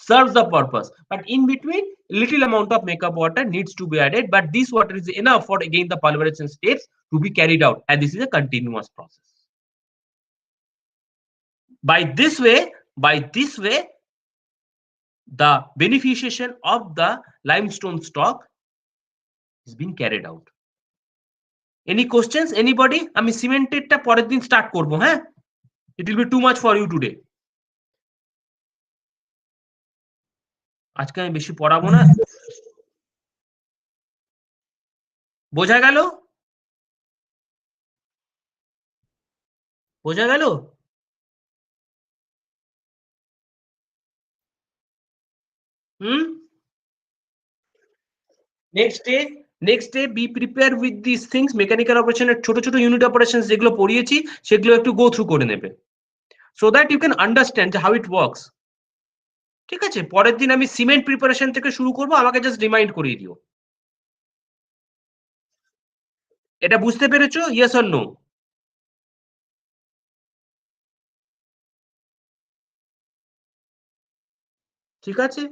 serves the purpose, but in between little amount of makeup water needs to be added, but this water is enough for again the pulverization steps to be carried out, and this is a continuous process. By this way the beneficiation of the limestone stock is being carried out. Any questions, anybody? আমি সিমেন্টেডটা পরের দিন start করব, হ্যাঁ? It will be too much for you today. আজকে আমি বেশি পড়াবো না। বোঝা গেল? বোঝা গেল? Next day be prepared with these things. Mechanical operation এর ছোট ছোট unit operations যেগুলো পড়িয়েছি সেগুলো একটু go through করে নেবে, so that you can understand how it works. ঠিক আছে, পরের দিন আমি সিমেন্ট প্রিপারেশন থেকে শুরু করব, আমাকে জাস্ট রিমাইন্ড করিয়ে দিও। এটা বুঝতে পেরেছো? Yes or no? ঠিক আছে,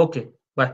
ওকে, বাই।